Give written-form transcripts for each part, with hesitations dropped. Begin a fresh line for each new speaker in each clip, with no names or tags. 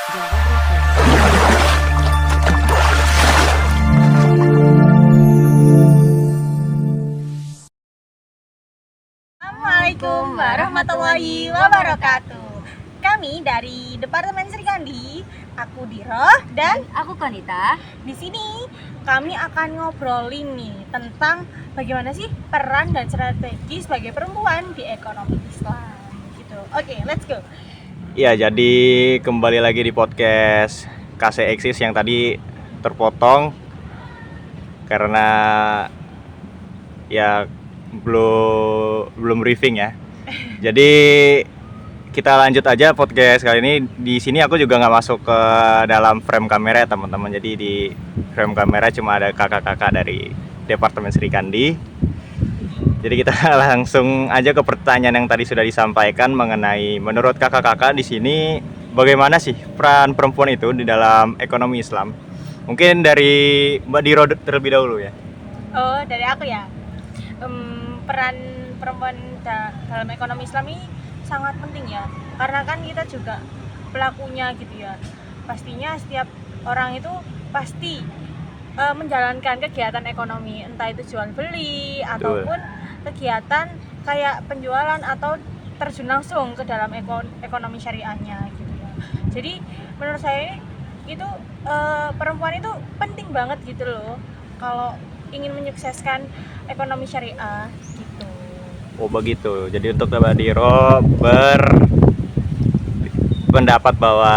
Jaga Bravo.
Assalamualaikum warahmatullahi wabarakatuh. Kami dari Departemen Sri Kandi, aku Diro dan
Aku Konita.
di sini kami akan ngobrolin nih tentang bagaimana sih peran dan strategi sebagai perempuan di ekonomi Islam gitu. Oke, let's go.
Ya, jadi kembali lagi di podcast KC Eksis yang tadi terpotong karena ya belum briefing ya. Jadi kita lanjut aja podcast kali ini. Di sini aku juga nggak masuk ke dalam frame kamera ya teman-teman. Jadi di frame kamera cuma ada kakak-kakak dari Departemen Sri Kandi. Jadi kita langsung aja ke pertanyaan yang tadi sudah disampaikan mengenai menurut kakak-kakak di sini bagaimana sih peran perempuan itu di dalam ekonomi Islam? Mungkin dari Mbak Diro terlebih dahulu ya.
Oh, dari aku ya. Peran perempuan dalam ekonomi Islam ini sangat penting ya. Karena kan kita juga pelakunya gitu ya. Pastinya setiap orang itu pasti menjalankan kegiatan ekonomi, entah itu jual beli ataupun kegiatan kayak penjualan atau terjun langsung ke dalam ekonomi syariahnya gitu ya. Jadi menurut saya itu perempuan itu penting banget gitu loh kalau ingin menyukseskan ekonomi syariah gitu.
Oh begitu. Jadi untuk Mbak Diro berpendapat bahwa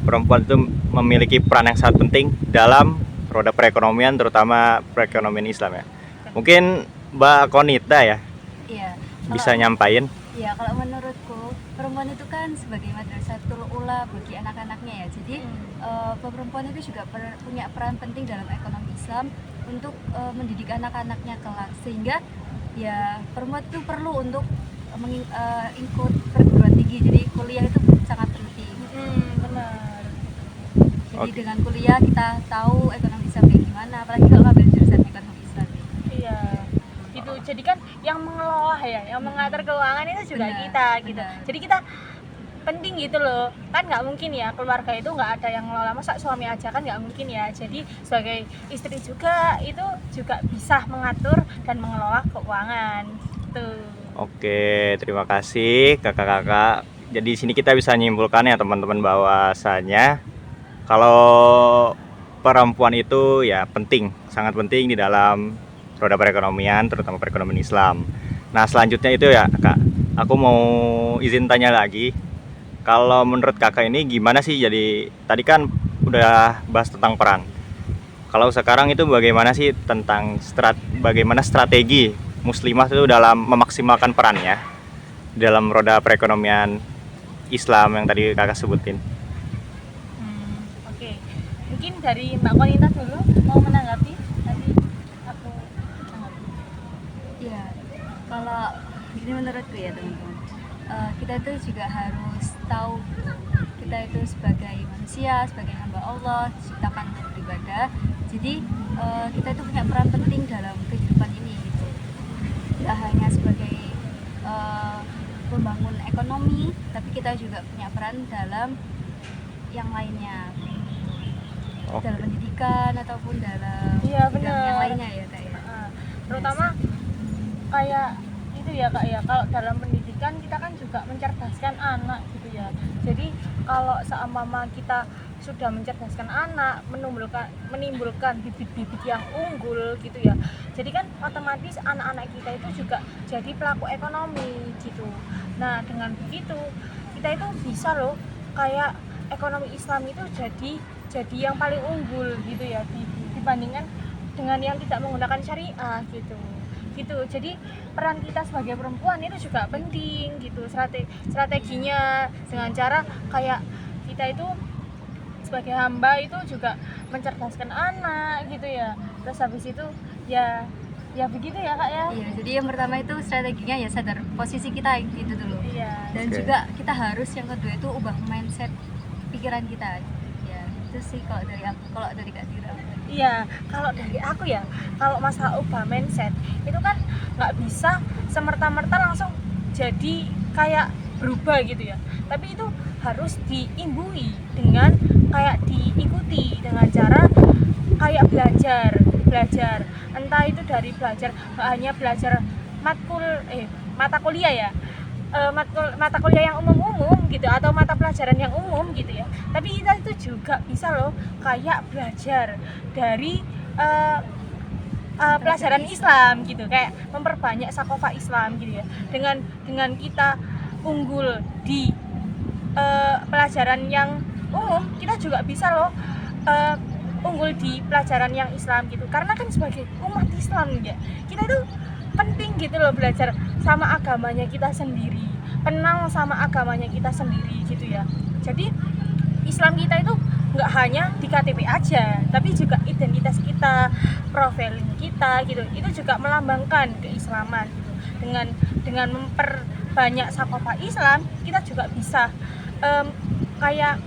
perempuan itu memiliki peran yang sangat penting dalam roda perekonomian, terutama perekonomian Islam ya. Mungkin Mbak Konita ya
Iya.
bisa nyampain.
Iya, kalau menurutku perempuan itu kan sebagai madrasatul ula bagi anak-anaknya ya. Jadi perempuan itu juga punya peran penting dalam ekonomi Islam untuk mendidik anak-anaknya kelak, sehingga ya perempuan itu perlu untuk ikut perguruan tinggi. Jadi kuliah itu sangat penting.
Benar.
Jadi
Oke.
dengan kuliah kita tahu ekonomi Islam kayak gimana, apalagi kalau ngambil jurusan ekonomi Islam.
Iya. Gitu. Jadi kan yang mengelola ya, yang mengatur keuangan itu juga
Benar,
kita gitu.
benar.
Jadi kita penting gitu loh. Kan nggak mungkin ya keluarga itu nggak ada yang ngelola, masa suami aja kan nggak mungkin ya. Jadi sebagai istri juga itu juga bisa mengatur dan mengelola keuangan gitu.
Oke, terima kasih kakak-kakak. Jadi di sini kita bisa nyimpulkan ya teman-teman bahwasanya kalau perempuan itu ya penting, sangat penting di dalam roda perekonomian, terutama perekonomian Islam. Nah selanjutnya itu ya kak, aku mau izin tanya lagi. Kalau menurut kakak ini gimana sih? Jadi tadi kan udah bahas tentang peran. Kalau sekarang itu bagaimana sih tentang bagaimana strategi muslimah itu dalam memaksimalkan perannya dalam roda perekonomian Islam yang tadi kakak sebutin?
Oke. Mungkin dari Mbak Konita dulu mau menanggapi, nanti aku menanggapi.
Iya, kalau gini menurutku ya teman-teman, kita itu juga harus tahu kita itu sebagai manusia, sebagai hamba Allah, diciptakan untuk beribadah. Jadi kita itu punya peran penting dalam kehidupan ini gitu. Tidak hanya sebagai pembangun ekonomi, tapi kita juga punya peran dalam yang lainnya,
Oke.
dalam pendidikan ataupun dalam
Iya,
bidang yang
benar.
lainnya ya kak ya.
Terutama kayak itu ya kak ya, kalau dalam pendidikan kita kan juga mencerdaskan anak gitu ya. Jadi kalau seumpama kita sudah mencerdaskan anak, menimbulkan bibit-bibit yang unggul gitu ya, jadi kan otomatis anak-anak kita itu juga jadi pelaku ekonomi gitu. Nah dengan begitu kita itu bisa loh kayak ekonomi Islam itu jadi yang paling unggul gitu ya dibandingkan dengan yang tidak menggunakan syariah gitu. Jadi peran kita sebagai perempuan itu juga penting gitu, strateginya dengan cara kayak kita itu sebagai hamba itu juga mencerdaskan anak gitu ya. Terus habis itu ya begitu ya kak ya.
Iya, jadi yang pertama itu strateginya ya sadar posisi kita gitu dulu.
Iya.
Dan
Oke.
juga kita harus yang kedua itu ubah mindset pikiran kita. Ya, itu sih kalau dari aku, kalau dari Kak Dira.
Iya, kalau dari aku ya, kalau masalah ubah mindset itu kan nggak bisa semerta-merta langsung jadi kayak berubah gitu ya. Tapi itu harus diimbui dengan kayak diikuti dengan cara kayak belajar entah itu dari belajar hanya belajar mata kuliah ya, mata kuliah yang umum gitu atau mata pelajaran yang umum gitu ya. Tapi kita itu juga bisa loh kayak belajar dari pelajaran Islam gitu, kayak memperbanyak sakofa Islam gitu ya. Dengan kita unggul di pelajaran yang umum, kita juga bisa loh unggul di pelajaran yang Islam gitu. Karena kan sebagai umat Islam ya, kita itu penting gitu loh belajar sama agamanya kita sendiri, kenal sama agamanya kita sendiri gitu ya. Jadi Islam kita itu nggak hanya di KTP aja, tapi juga identitas kita, profil kita gitu, itu juga melambangkan keislaman gitu. Dengan memperbanyak sakofa Islam, kita juga bisa kayak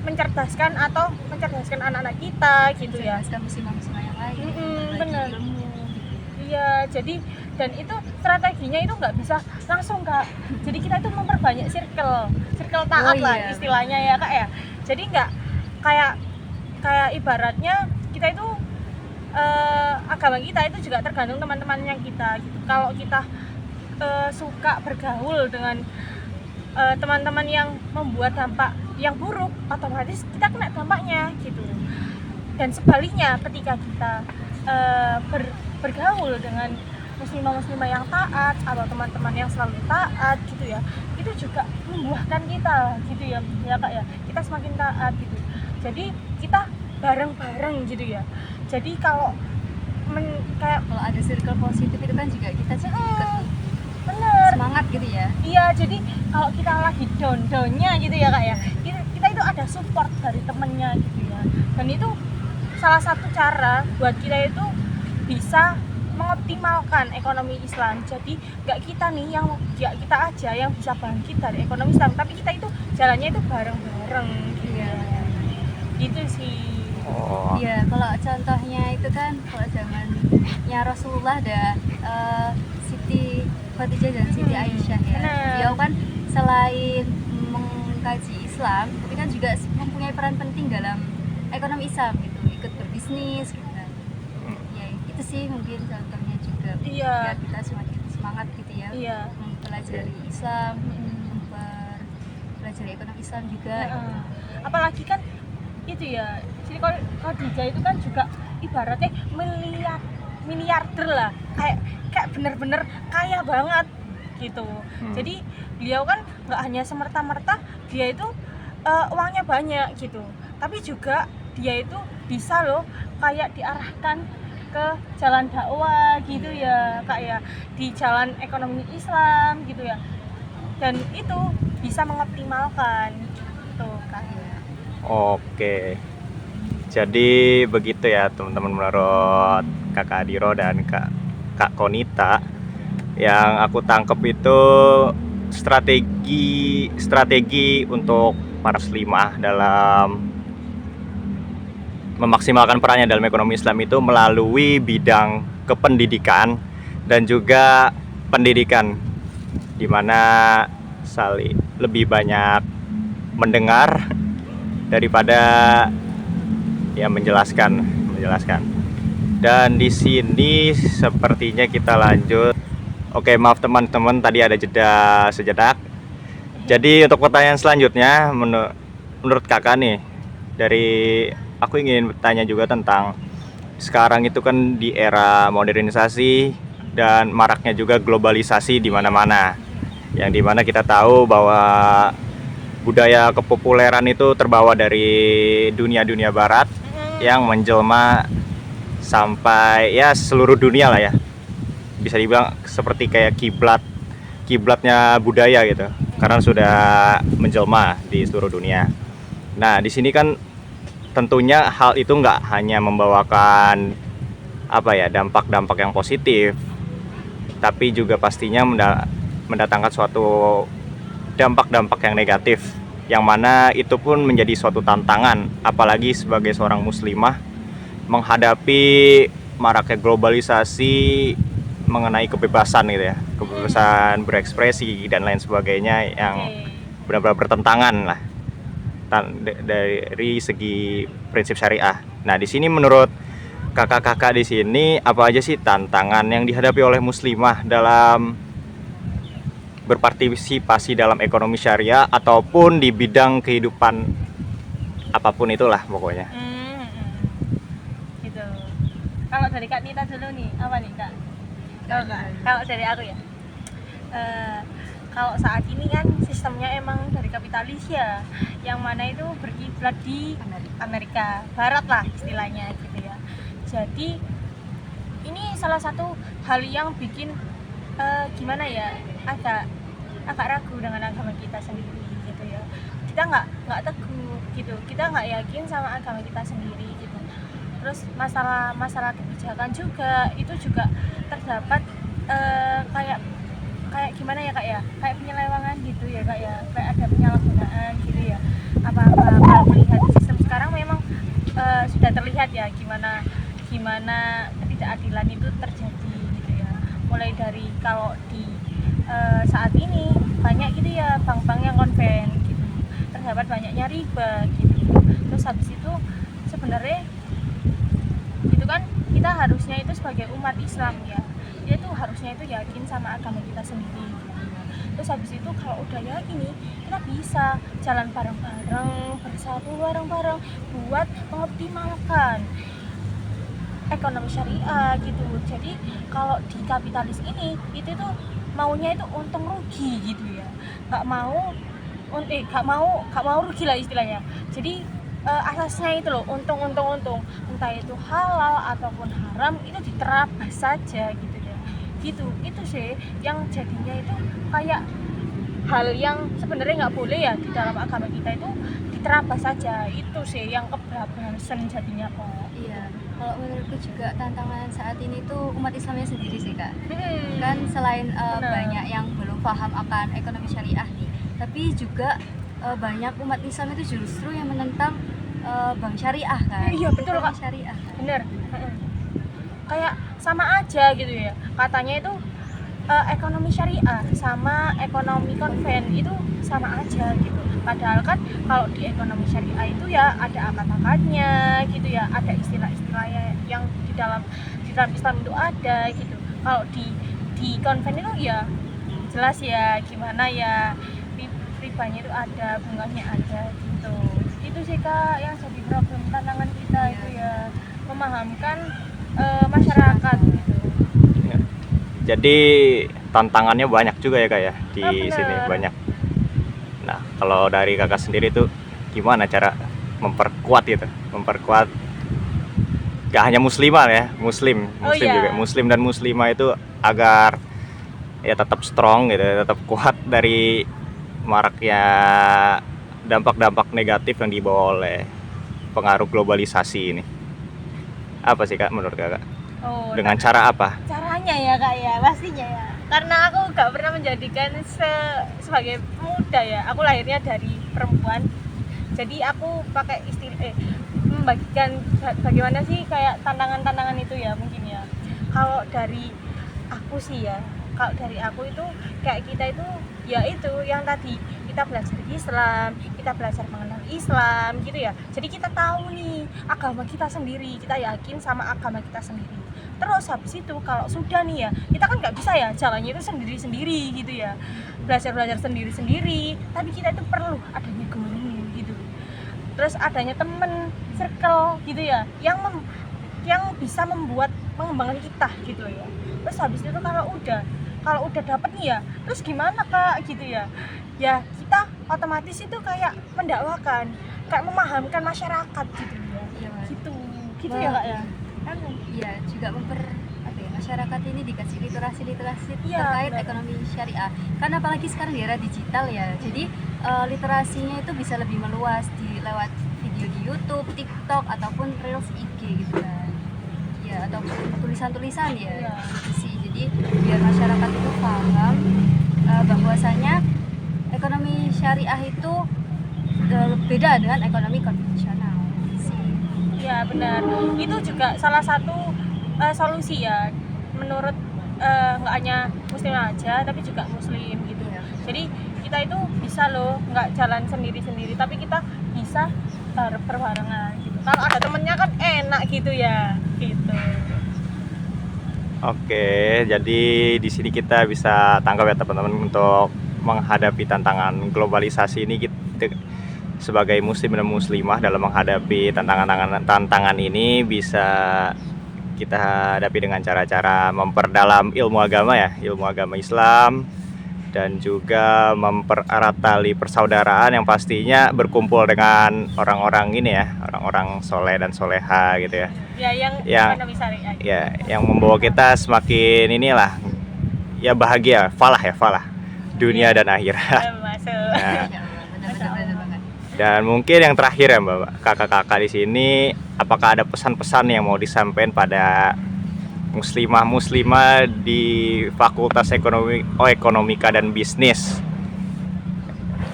mencerdaskan anak-anak kita gitu ya.
Mencerdaskan muslimah yang lain, berbagi
Bener.
ilmu gitu.
Iya, jadi dan itu strateginya itu nggak bisa langsung Kak. Jadi kita itu memperbanyak circle taat lah
iya,
istilahnya ya Kak ya. Jadi nggak kayak ibaratnya kita itu agama kita itu juga tergantung teman-teman yang kita gitu. Kalau kita suka bergaul dengan teman-teman yang membuat dampak yang buruk, otomatis kita kena dampaknya gitu. Dan sebaliknya ketika kita bergaul dengan muslimah yang taat atau teman-teman yang selalu taat gitu ya, itu juga membuahkan kita gitu ya Kak ya, kita semakin taat gitu. Jadi kita bareng-bareng gitu ya. Jadi kalau
Kalau ada circle positif itu kan juga kita ikut
bener
semangat gitu ya.
iya, jadi kalau kita lagi down-downnya gitu ya Kak ya, kita itu ada support dari temennya gitu ya. Dan itu salah satu cara buat kita itu bisa mengoptimalkan ekonomi Islam. Jadi nggak kita nih kita aja yang bisa bangkit dari ekonomi Islam, tapi kita itu jalannya itu bareng-bareng gitu ya. Gitu sih.
Oh.
Iya, kalau contohnya itu kan kalau zamannya Rasulullah ada Siti Khadijah dan Siti Aisyah ya.
Benar.
Beliau kan selain mengkaji Islam, tapi kan juga mempunyai peran penting dalam ekonomi Islam gitu, ikut berbisnis gitu kan. Ya itu sih mungkin contohnya juga
Iya.
biar kita semakin semangat gitu ya,
Iya.
mempelajari Islam, mempelajari ekonomi Islam juga.
Heeh. Apalagi kan itu ya, Siti Khadijah itu kan juga ibaratnya miliarder lah, kayak bener-bener kaya banget gitu. Jadi beliau kan nggak hanya semerta-merta dia itu uangnya banyak gitu, tapi juga dia itu bisa loh kayak diarahkan ke jalan dakwah gitu ya Kak ya, di jalan ekonomi Islam gitu ya, dan itu bisa mengoptimalkan gitu Kak.
Oke. Jadi begitu ya teman-teman, menurut Kakak Adiro dan Kak Konita. Yang aku tangkep itu strategi untuk para muslimah dalam memaksimalkan perannya dalam ekonomi Islam itu melalui bidang kependidikan dan juga pendidikan, di mana lebih banyak mendengar daripada ya menjelaskan. Dan di sini sepertinya kita lanjut. Oke, maaf teman-teman, tadi ada jeda sejenak. Jadi untuk pertanyaan selanjutnya, menurut kakak nih, aku ingin bertanya juga tentang sekarang itu kan di era modernisasi dan maraknya juga globalisasi di mana-mana. Yang dimana kita tahu bahwa budaya kepopuleran itu terbawa dari dunia barat yang menjelma sampai ya seluruh dunia lah ya. Bisa dibilang seperti kayak kiblatnya budaya gitu, karena sudah menjelma di seluruh dunia. Nah, di sini kan tentunya hal itu nggak hanya membawakan dampak-dampak yang positif, tapi juga pastinya mendatangkan suatu dampak-dampak yang negatif, yang mana itu pun menjadi suatu tantangan, apalagi sebagai seorang muslimah menghadapi maraknya globalisasi, mengenai kebebasan gitu ya, kebebasan berekspresi dan lain sebagainya yang benar-benar bertentangan lah dari segi prinsip syariah. Nah, di sini menurut kakak-kakak di sini apa aja sih tantangan yang dihadapi oleh muslimah dalam berpartisipasi dalam ekonomi syariah ataupun di bidang kehidupan apapun itulah pokoknya.
Gitu. Kalau dari Kak Nita dulu nih, apa nih Kak? Kalau dari aku ya, kalau saat ini kan sistemnya emang dari kapitalis ya, yang mana itu berkiblat di Amerika Barat lah istilahnya gitu ya. Jadi ini salah satu hal yang bikin gimana ya, agak ragu dengan agama kita sendiri gitu ya. Kita nggak teguh gitu, kita nggak yakin sama agama kita sendiri gitu. Terus masalah kebijakan juga itu juga terdapat kayak gimana ya Kak ya, kayak penyelewangan gitu ya Kak ya, kayak ada penyalahgunaan gitu ya. Kalau melihat sistem sekarang memang sudah terlihat ya gimana ketidakadilan itu terjadi gitu ya. Mulai dari kalau di saat ini banyak gitu ya bank-bank yang konven gitu, terdapat banyaknya riba gitu. Terus habis itu sebenarnya itu kan kita harusnya itu sebagai umat Islam ya, dia tuh harusnya itu yakin sama agama kita sendiri gitu. Terus habis itu kalau udah yakin nih, kita bisa jalan bareng-bareng, bersatu bareng-bareng buat mengoptimalkan ekonomi syariah gitu. Jadi kalau di kapitalis ini itu tuh maunya itu untung rugi gitu ya, nggak mau rugi lah istilahnya. Jadi asasnya itu loh untung, entah itu halal ataupun haram itu diterabas saja gitu ya. Gitu itu sih yang jadinya itu kayak hal yang sebenarnya nggak boleh ya di dalam agama kita itu diterabas saja. Itu sih yang kebablasan jadinya kok.
Iya, kalau menurutku juga tantangan saat ini tuh umat Islamnya sendiri sih Kak. Kan selain banyak yang belum paham akan ekonomi syariah nih, tapi juga banyak umat Islam itu justru yang menentang bank syariah kan.
Iya betul Kak,
syariah kan?
bener. Kayak sama aja gitu ya, katanya itu ekonomi syariah sama ekonomi konven itu sama aja gitu. Padahal kan kalau di ekonomi syariah itu ya ada akad-akadnya gitu ya, ada istilah-istilahnya yang di dalam Islam itu ada gitu. Kalau di konven itu ya jelas ya gimana ya, ribanya itu ada, bunganya ada gitu. Itu sih Kak yang jadi problem tantangan kita itu ya, memahamkan masyarakat gitu.
Ya. Jadi tantangannya banyak juga ya Kak ya di sini banyak. Nah, kalau dari kakak sendiri tuh gimana cara memperkuat gak hanya muslimah ya, muslim juga, muslim dan muslimah itu agar ya tetap strong gitu, tetap kuat dari maraknya dampak-dampak negatif yang dibawa oleh pengaruh globalisasi ini. Apa sih Kak menurut Kakak? Dengan cara apa?
Caranya ya Kak ya, pastinya ya. Karena aku gak pernah menjadikan sebagai pemuda ya. Aku lahirnya dari perempuan. Jadi aku pakai membagikan bagaimana sih kayak tantangan-tantangan itu ya mungkin ya. Kalau dari aku sih ya, kalau dari aku itu kayak kita itu ya itu yang tadi kita belajar Islam, kita belajar mengenal Islam gitu ya. Jadi kita tahu nih agama kita sendiri, kita yakin sama agama kita sendiri. Terus habis itu kalau sudah nih ya, kita kan nggak bisa ya jalannya itu sendiri-sendiri gitu ya, belajar sendiri-sendiri. Tapi kita itu perlu adanya guru gitu. Terus adanya temen, circle gitu ya, yang bisa mengembangkan kita gitu ya. Terus habis itu kalau udah dapet nih ya, terus gimana Kak gitu ya? Ya kita otomatis itu kayak mendakwakan, kayak memahamkan masyarakat gitu ya. Gitu ya Kak ya. Kan
iya juga masyarakat ini dikasih literasi
ya,
terkait ekonomi syariah. Karena apalagi sekarang di era digital ya, jadi literasinya itu bisa lebih meluas lewat video di YouTube, TikTok ataupun Reels IG gitu kan. Ya ataupun tulisan-tulisan ya. Gitu sih. Jadi biar masyarakat itu paham bahwasanya ekonomi syariah itu beda dengan ekonomi konvensional sih.
Iya benar. Itu juga salah satu solusi ya menurut nggak hanya muslim aja tapi juga muslim gitu.
Iya.
Jadi kita itu bisa loh nggak jalan sendiri-sendiri, tapi kita bisa berbarengan gitu. Kalau ada temennya kan enak gitu ya gitu.
Oke, jadi di sini kita bisa tangkap ya teman-teman, untuk menghadapi tantangan globalisasi ini kita sebagai muslim dan muslimah dalam menghadapi tantangan ini bisa kita hadapi dengan cara-cara memperdalam ilmu agama ya, ilmu agama Islam, dan juga mempererat tali persaudaraan yang pastinya berkumpul dengan orang-orang ini ya, orang-orang soleh dan soleha gitu ya.
Ya yang ekonomi syariah.
Ya, yang membawa kita semakin inilah ya bahagia, falah dunia dan akhirat.
Masuk.
Nah,
Ya Allah, benar-benar banget.
dan mungkin yang terakhir ya Mbak, kakak-kakak di sini, apakah ada pesan-pesan yang mau disampaikan pada muslimah di Fakultas Ekonomika dan Bisnis,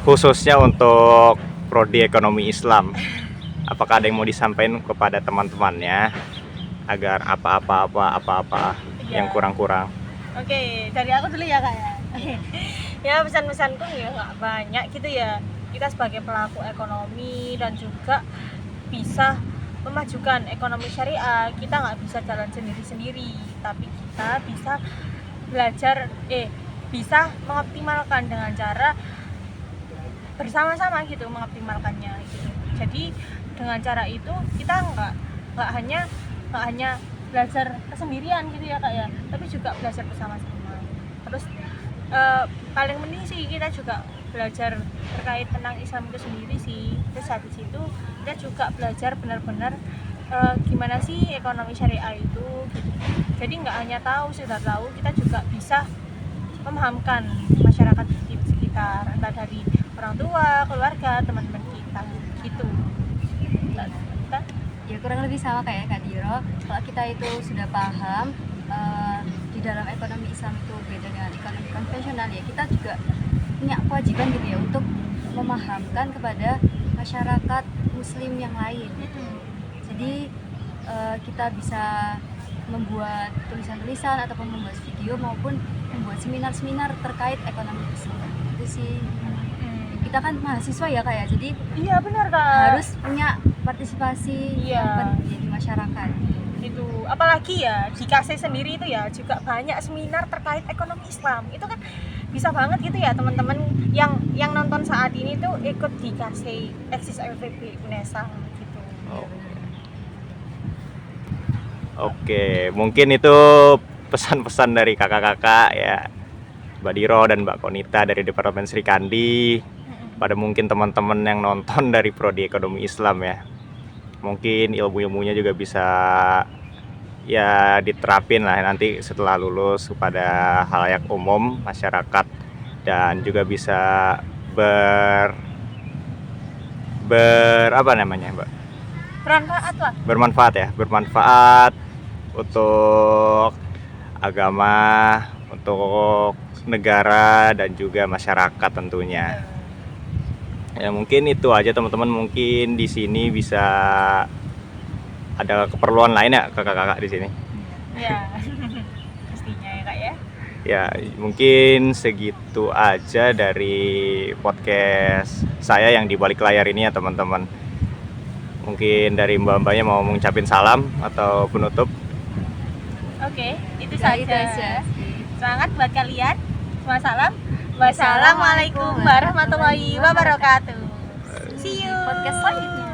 khususnya untuk prodi ekonomi Islam? Apakah ada yang mau disampaikan kepada teman-temannya agar apa-apa yang
Iya.
kurang-kurang?
Oke, dari aku dulu ya kak ya. Ya pesan-pesanku ya nggak banyak gitu ya. Kita sebagai pelaku ekonomi dan juga bisa memajukan ekonomi syariah, kita nggak bisa jalan sendiri-sendiri, tapi kita bisa belajar, bisa mengoptimalkan dengan cara bersama-sama gitu, mengoptimalkannya gitu. Jadi dengan cara itu kita nggak hanya belajar kesendirian gitu ya kak ya, tapi juga belajar bersama-sama. Terus paling penting sih kita juga belajar terkait tentang Islam itu sendiri sih. Terus habis itu kita juga belajar benar-benar gimana sih ekonomi syariah itu gitu. Jadi nggak hanya sekedar tahu, kita juga bisa memahamkan masyarakat di sekitar, entah dari orang tua, keluarga, teman-teman kita gitu. Kita
Ya kurang lebih sama kayak Kak Diro. Kalau kita itu sudah paham di dalam ekonomi Islam itu beda dengan ekonomi konvensional, ya kita juga punya kewajiban gitu ya untuk memahamkan kepada masyarakat muslim yang lain. Jadi kita bisa membuat tulisan-tulisan ataupun membuat video maupun membuat seminar-seminar terkait ekonomi Islam. Itu sih. Kita kan mahasiswa ya Kak ya. Jadi
iya benar kak.
harus punya partisipasi
Iya.
yang penting di masyarakat.
Itu apalagi ya di KC sendiri itu ya juga banyak seminar terkait ekonomi Islam. Itu kan bisa banget gitu ya teman-teman yang nonton saat ini tuh ikut di KC Eksis FVB UNESA gitu.
Oke, mungkin itu pesan-pesan dari kakak-kakak ya, Mbak Diro dan Mbak Konita dari Departemen Sri Kandi, pada mungkin teman-teman yang nonton dari prodi ekonomi Islam ya. Mungkin ilmu-ilmunya juga bisa ya diterapin lah nanti setelah lulus kepada halayak umum masyarakat, dan juga bisa apa namanya Mbak?
Bermanfaat lah.
Bermanfaat untuk agama, untuk negara dan juga masyarakat tentunya. Ya mungkin itu aja teman-teman, mungkin di sini bisa ada keperluan lain ya kakak-kakak di sini.
Ya. Pastinya ya kak ya.
Ya mungkin segitu aja dari podcast saya yang di balik layar ini ya teman-teman. Mungkin dari mbak-mbaknya mau mengucapin salam atau penutup.
Oke, itu
Ya,
saja.
itu aja.
Semangat buat kalian. Semua salam. Wassalamualaikum warahmatullahi wabarakatuh. See you.
Podcast selanjutnya.